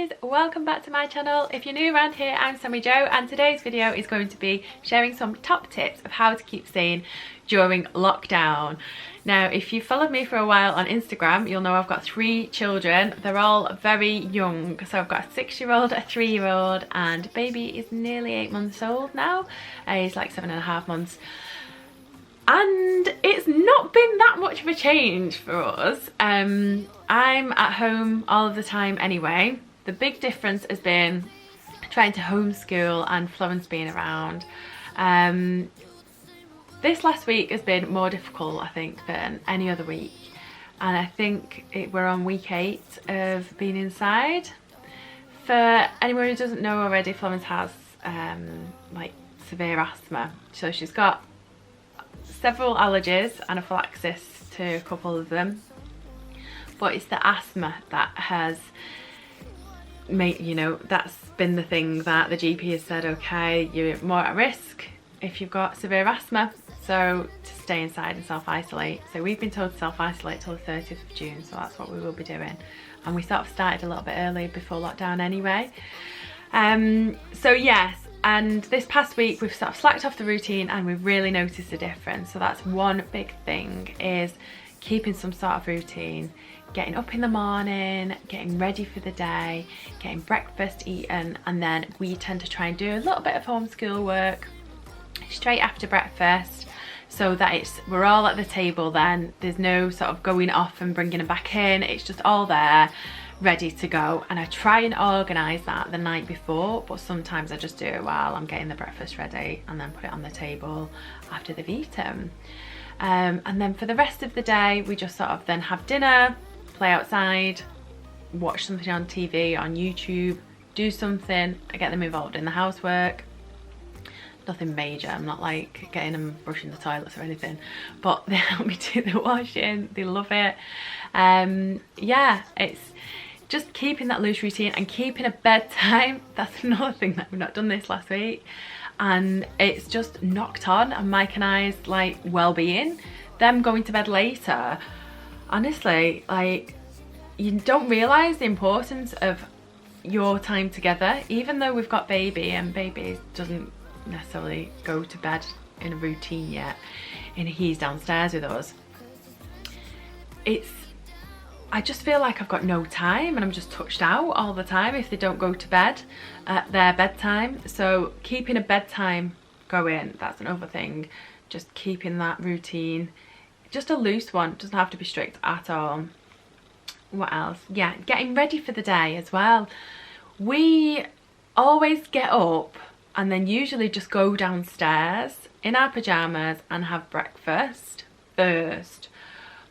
guys, welcome back to my channel. If you're new around here, I'm Sammi-Jo, and today's video is going to be sharing some top tips of how to keep sane during lockdown. Now, if you've followed me for a while on Instagram, you'll know I've got 3 children. They're all very young, so I've got a 6-year-old, a 3-year-old, and baby is nearly 8 months old now. He's like 7.5 months. And it's not been that much of a change for us. I'm at home all of the time anyway. The big difference has been trying to homeschool and Florence being around. This last week has been more difficult, I think, than any other week. And I think we're on week 8 of being inside. For anyone who doesn't know already, Florence has like severe asthma. So she's got several allergies, anaphylaxis to a couple of them, but it's the asthma that has made, that's been the thing that the GP has said, okay, you're more at risk if you've got severe asthma, so to stay inside and self-isolate. So we've been told to self-isolate till the 30th of June, so that's what we will be doing, and we sort of started a little bit early before lockdown anyway. So yes, and this past week we've sort of slacked off the routine and we've really noticed a difference. So that's one big thing, is keeping some sort of routine, getting up in the morning, getting ready for the day, getting breakfast eaten, and then we tend to try and do a little bit of homeschool work straight after breakfast, so that we're all at the table then. There's no sort of going off and bringing them back in, it's just all there ready to go. And I try and organise that the night before, but sometimes I just do it while I'm getting the breakfast ready and then put it on the table after they've eaten. And then for the rest of the day we just sort of then have dinner, play outside, watch something on TV, on YouTube, do something. I get them involved in the housework. Nothing major, I'm not like getting them brushing the toilets or anything, but they help me do the washing, they love it. Yeah, it's just keeping that loose routine and keeping a bedtime. That's another thing that we've not done this last week, and it's just knocked on and Mike and I's like well-being. Them going to bed later, honestly, like, you don't realise the importance of your time together. Even though we've got baby, and baby doesn't necessarily go to bed in a routine yet, and he's downstairs with us, I just feel like I've got no time and I'm just touched out all the time if they don't go to bed at their bedtime. So keeping a bedtime going, that's another thing. Just keeping that routine, just a loose one, doesn't have to be strict at all. What else? Yeah, getting ready for the day as well. We always get up and then usually just go downstairs in our pyjamas and have breakfast first.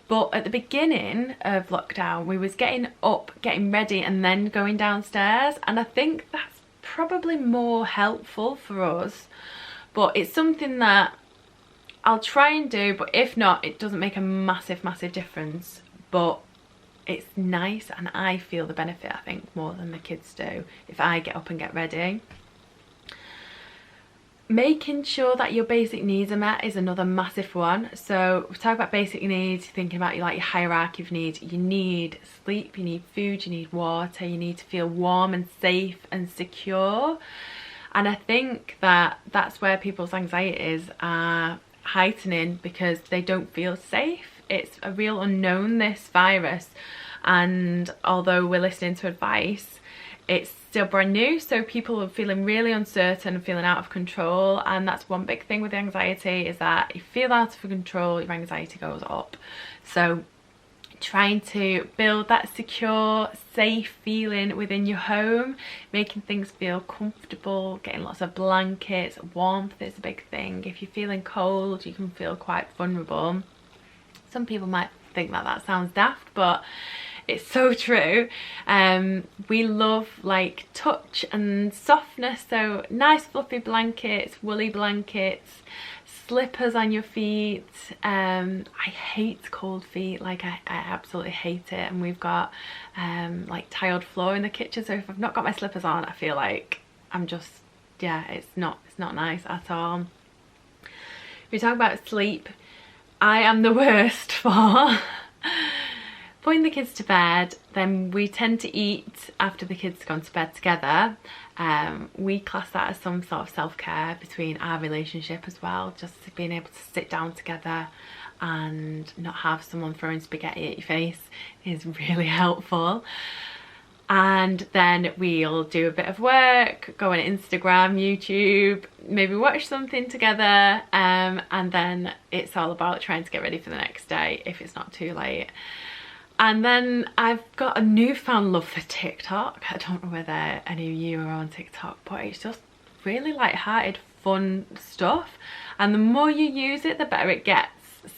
But at the beginning of lockdown, we was getting up, getting ready, and then going downstairs. And I think that's probably more helpful for us. But it's something that I'll try and do, but if not, it doesn't make a massive, massive difference. But it's nice, and I feel the benefit, I think, more than the kids do if I get up and get ready. Making sure that your basic needs are met is another massive one. So we talk about basic needs, thinking about your hierarchy of needs. You need sleep, you need food, you need water, you need to feel warm and safe and secure. And I think that that's where people's anxieties are heightening, because they don't feel safe. It's a real unknown, this virus, and although we're listening to advice, it's still brand new, so people are feeling really uncertain and feeling out of control. And that's one big thing with anxiety, is that if you feel out of control, your anxiety goes up. So trying to build that secure, safe feeling within your home, making things feel comfortable, getting lots of blankets. Warmth is a big thing. If you're feeling cold, you can feel quite vulnerable. Some people might think that that sounds daft, but it's so true. We love like touch and softness, so nice fluffy blankets, woolly blankets, slippers on your feet. I hate cold feet, like I absolutely hate it. And we've got like tiled floor in the kitchen, so if I've not got my slippers on, I feel like I'm just, yeah, it's not nice at all. We talk about sleep. I am the worst for putting the kids to bed, then we tend to eat after the kids have gone to bed together. We class that as some sort of self-care between our relationship as well, just being able to sit down together and not have someone throwing spaghetti at your face is really helpful. And then we'll do a bit of work, go on Instagram, YouTube, maybe watch something together, and then it's all about trying to get ready for the next day if it's not too late. And then I've got a newfound love for TikTok. I don't know whether any of you are on TikTok, but it's just really light-hearted, fun stuff. And the more you use it, the better it gets.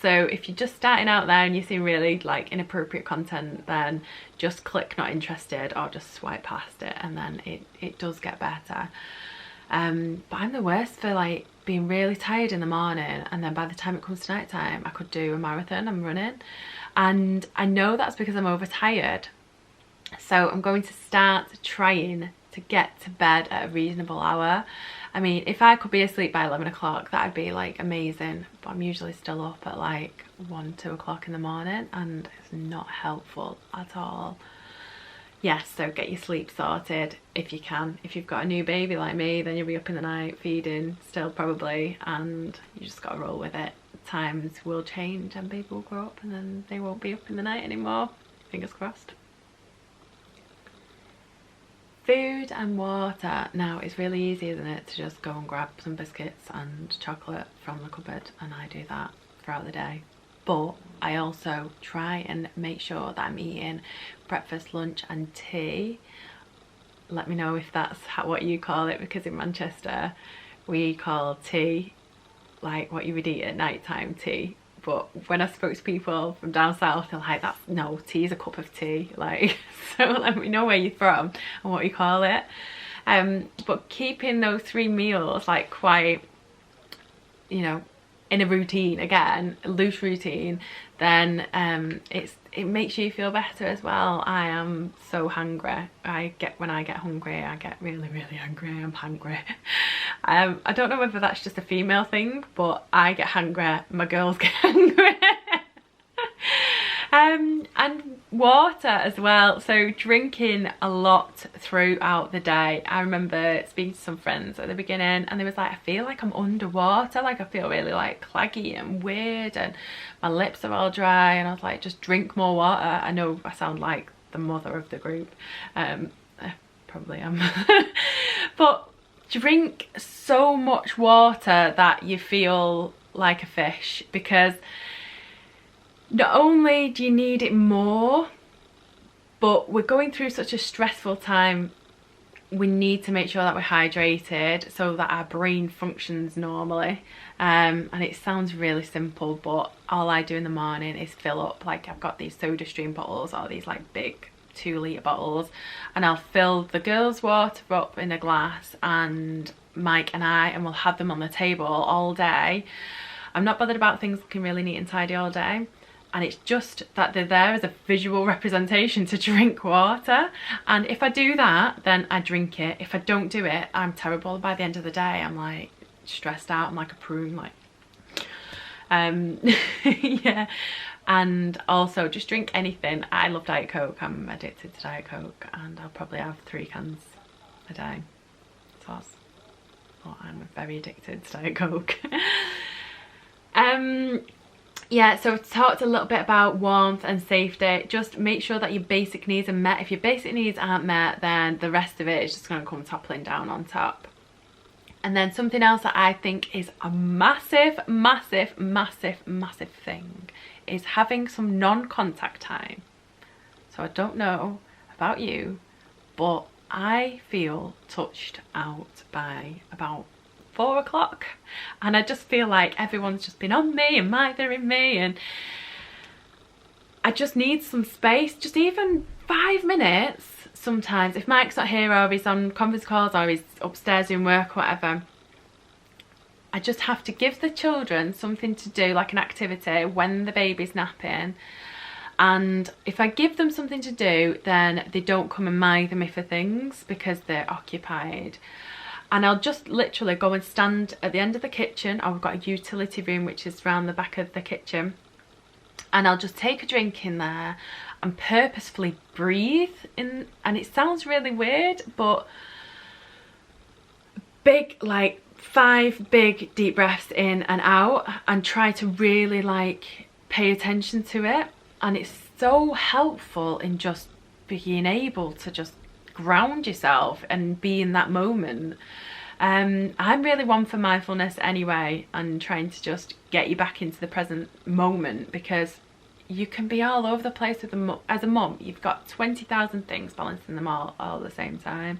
So if you're just starting out there and you see really like inappropriate content, then just click not interested or just swipe past it, and then it does get better. But I'm the worst for like being really tired in the morning, and then by the time it comes to night time I could do a marathon. I'm running, and I know that's because I'm overtired. So I'm going to start trying to get to bed at a reasonable hour. I mean, if I could be asleep by 11 o'clock, that'd be like amazing, but I'm usually still up at like 1, 2 o'clock in the morning, and it's not helpful at all. Yes, so get your sleep sorted if you can. If you've got a new baby like me, then you'll be up in the night feeding still probably, and you just gotta roll with it. Times will change and baby will grow up and then they won't be up in the night anymore. Fingers crossed. Food and water. Now it's really easy, isn't it, to just go and grab some biscuits and chocolate from the cupboard, and I do that throughout the day. But I also try and make sure that I'm eating breakfast, lunch and tea. Let me know if that's what you call it, because in Manchester we call tea like what you would eat at night time tea. But when I spoke to people from down south, they're like, "That's no, tea is a cup of tea." Like, so let me know where you're from and what you call it. But keeping those 3 meals like quite, you know, in a routine, again, a loose routine, then it makes you feel better as well. I am so hungry. When I get hungry, I get really, really hungry. I'm hungry. I don't know whether that's just a female thing, but I get hungry, my girls get hungry. And water as well, so drinking a lot throughout the day. I remember speaking to some friends at the beginning and they was like, I feel like I'm underwater, like I feel really like claggy and weird and my lips are all dry, and I was like, just drink more water. I know I sound like the mother of the group, I probably am. But drink so much water that you feel like a fish, because not only do you need it more, but we're going through such a stressful time. We need to make sure that we're hydrated so that our brain functions normally. And it sounds really simple, but all I do in the morning is fill up, like I've got these Soda Stream bottles or these like big 2-litre bottles, and I'll fill the girls' water up in a glass, and Mike and we'll have them on the table all day. I'm not bothered about things looking really neat and tidy all day. And it's just that they're there as a visual representation to drink water. And if I do that, then I drink it. If I don't do it, I'm terrible. By the end of the day, I'm like stressed out. I'm like a prune, like yeah. And also just drink anything. I love Diet Coke. I'm addicted to Diet Coke, and I'll probably have 3 cans a day. So I'm very addicted to Diet Coke. Yeah, so I've talked a little bit about warmth and safety. Just make sure that your basic needs are met. If your basic needs aren't met, then the rest of it is just going to come toppling down on top. And then something else that I think is a massive, massive, massive, massive thing is having some non-contact time. So I don't know about you, but I feel touched out by about 4 o'clock, and I just feel like everyone's just been on me and mithering me, and I just need some space, just even 5 minutes sometimes. If Mike's not here or he's on conference calls or he's upstairs doing work or whatever, I just have to give the children something to do, like an activity when the baby's napping. And if I give them something to do, then they don't come and mither me for things because they're occupied. And I'll just literally go and stand at the end of the kitchen. I've got a utility room which is round the back of the kitchen, and I'll just take a drink in there. and purposefully breathe in. And it sounds really weird, but big, like 5 big deep breaths in and out, and try to really like pay attention to it. And it's so helpful in just being able to just ground yourself and be in that moment. I'm really one for mindfulness anyway, and trying to just get you back into the present moment, because you can be all over the place with as a mum. You've got 20,000 things balancing them all at the same time.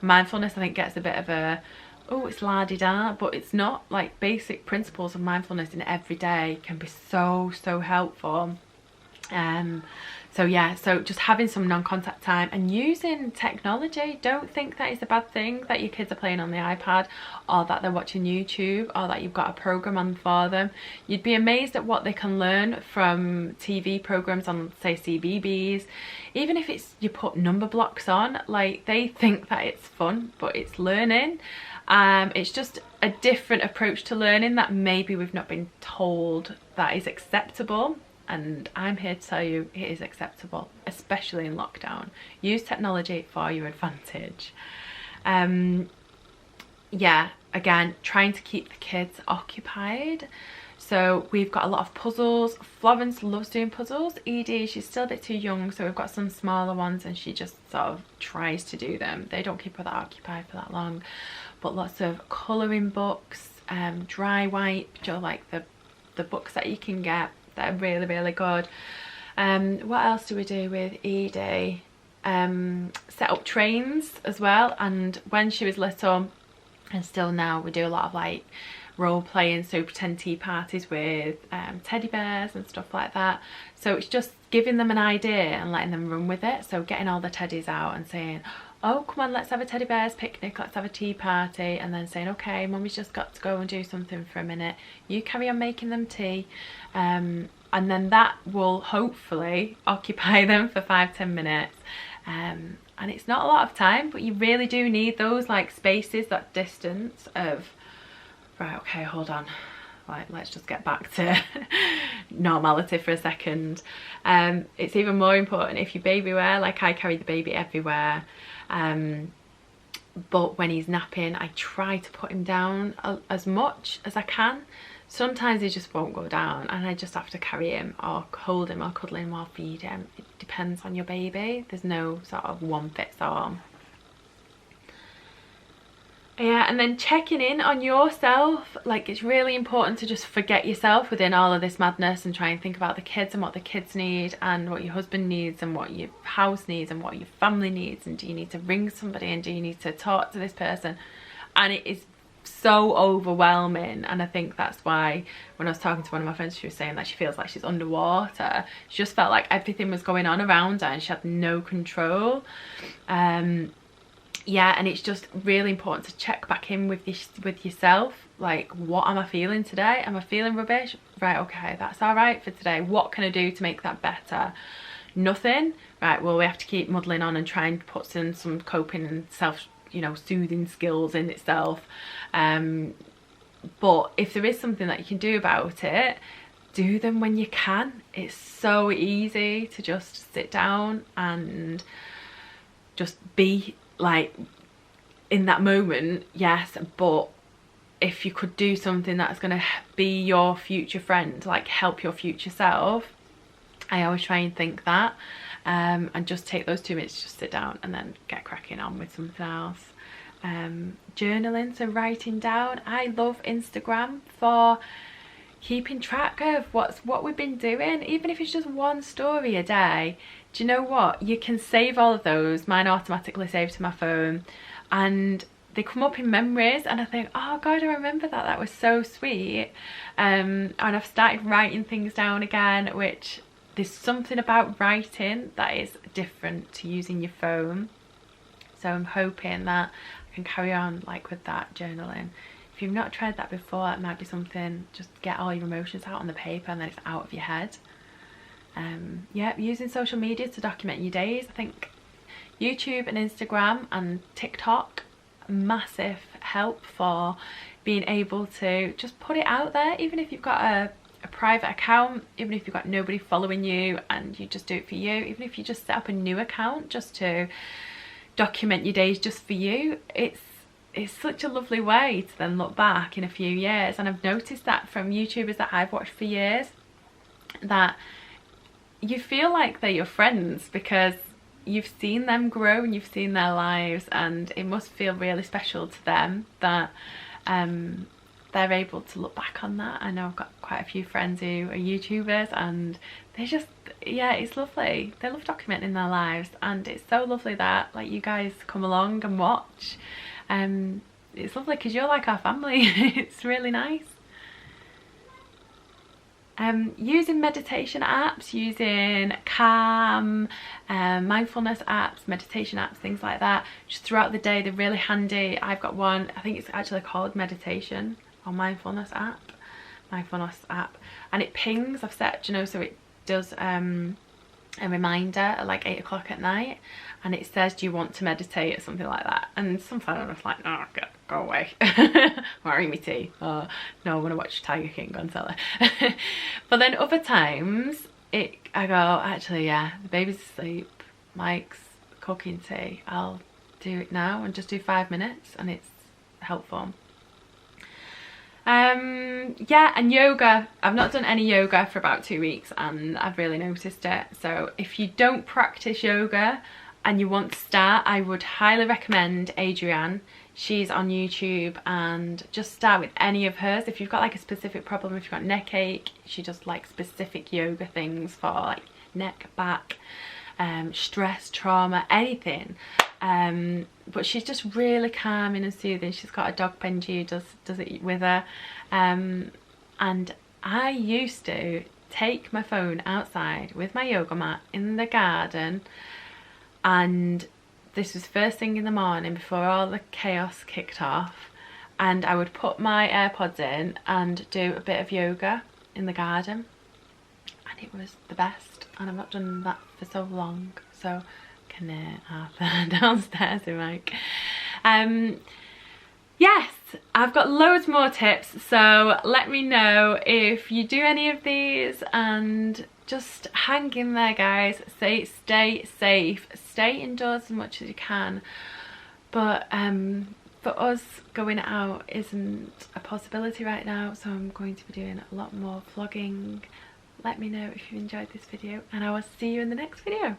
Mindfulness, I think, gets a bit of a, oh, it's la-di-da, but it's not. Like, basic principles of mindfulness in every day can be so helpful. So yeah, so just having some non-contact time and using technology. Don't think that is a bad thing that your kids are playing on the iPad, or that they're watching YouTube, or that you've got a program on for them. You'd be amazed at what they can learn from TV programs on, say, CBeebies. Even if it's, you put number blocks on, like, they think that it's fun, but it's learning. It's just a different approach to learning that maybe we've not been told that is acceptable. And I'm here to tell you it is acceptable, especially in lockdown. Use technology for your advantage. Yeah, again, trying to keep the kids occupied. So we've got a lot of puzzles. Florence loves doing puzzles. Edie, she's still a bit too young, so we've got some smaller ones and she just sort of tries to do them. They don't keep her that occupied for that long. But lots of colouring books, dry wipe, like the books that you can get. They're really good. What else do we do with Edie? Set up trains as well. And when she was little, and still now, we do a lot of like role playing, so pretend tea parties with teddy bears and stuff like that. So it's just giving them an idea and letting them run with it. So getting all the teddies out and saying, oh, come on, let's have a teddy bears picnic, let's have a tea party. And then saying, okay, mummy's just got to go and do something for a minute, you carry on making them tea. And then that will hopefully occupy them for 5-10 minutes. And it's not a lot of time, but you really do need those like spaces, that distance of, right, okay, hold on, like, let's just get back to normality for a second. It's even more important if you baby wear, like I carry the baby everywhere. But when he's napping, I try to put him down as much as I can. Sometimes he just won't go down and I just have to carry him or hold him or cuddle him or feed him. It depends on your baby. There's no sort of one fits all. Yeah, and then checking in on yourself. Like, it's really important to just forget yourself within all of this madness and try and think about the kids and what the kids need and what your husband needs and what your house needs and what your family needs, and do you need to ring somebody and do you need to talk to this person. And it is so overwhelming, and I think that's why when I was talking to one of my friends, she was saying that she feels like she's underwater. She just felt like everything was going on around her and she had no control. Yeah, and it's just really important to check back in with yourself. Like, what am I feeling today? Am I feeling rubbish? Right, okay, that's all right for today. What can I do to make that better? Nothing? Right, well, we have to keep muddling on and try and put in some coping and self, you know, soothing skills in itself. But if there is something that you can do about it, do them when you can. It's so easy to just sit down and just be like in that moment, yes, but if you could do something that's going to be your future friend, like help your future self, I always try and think that, and just take those 2 minutes to just sit down and then get cracking on with something else. Journaling, so writing down. I love Instagram for keeping track of what we've been doing, even if it's just one story a day. Do you know what, you can save all of those. Mine automatically save to my phone and they come up in memories and I think, oh god, I remember that was so sweet. And I've started writing things down again, which there's something about writing that is different to using your phone. So I'm hoping that I can carry on like with that journaling. If you've not tried that before, it might be something, just get all your emotions out on the paper and then it's out of your head. Yeah, using social media to document your days. I think YouTube and Instagram and TikTok, massive help for being able to just put it out there. Even if you've got a private account, even if you've got nobody following you and you just do it for you, even if you just set up a new account just to document your days just for you, it's such a lovely way to then look back in a few years. And I've noticed that from YouTubers that I've watched for years, that you feel like they're your friends because you've seen them grow and you've seen their lives, and it must feel really special to them that they're able to look back on that. I know I've got quite a few friends who are YouTubers, and they just, yeah, it's lovely. They love documenting their lives, and it's so lovely that like you guys come along and watch. It's lovely because you're like our family. It's really nice. Using meditation apps, using Calm, mindfulness apps, meditation apps, things like that, just throughout the day, they're really handy. I've got one, I think it's actually called Meditation or Mindfulness app, and it pings. I've set, you know, so it does a reminder at like 8 o'clock at night, and it says, do you want to meditate, or something like that. And sometimes I'm just like, no, go away. Worry me tea. Oh no, I want to watch Tiger King on telly. But then other times I go, actually, yeah, the baby's asleep, Mike's cooking tea, I'll do it now and just do 5 minutes, and it's helpful. Yeah, and yoga. I've not done any yoga for about 2 weeks, and I've really noticed it. So if you don't practice yoga and you want to start, I would highly recommend Adrienne. She's on YouTube, and just start with any of hers. If you've got like a specific problem, if you've got neck ache, she does like specific yoga things for like neck, back, stress, trauma, anything. But she's just really calming and soothing. She's got a dog Benji who does it with her. And I used to take my phone outside with my yoga mat in the garden, and this was first thing in the morning before all the chaos kicked off, and I would put my AirPods in and do a bit of yoga in the garden, and it was the best. And I've not done that for so long, so can Arthur downstairs with Mike. Yes, I've got loads more tips, so let me know if you do any of these, and just hang in there, guys. Stay safe, stay indoors as much as you can. But for us, going out isn't a possibility right now, so I'm going to be doing a lot more vlogging. Let me know if you enjoyed this video, and I will see you in the next video.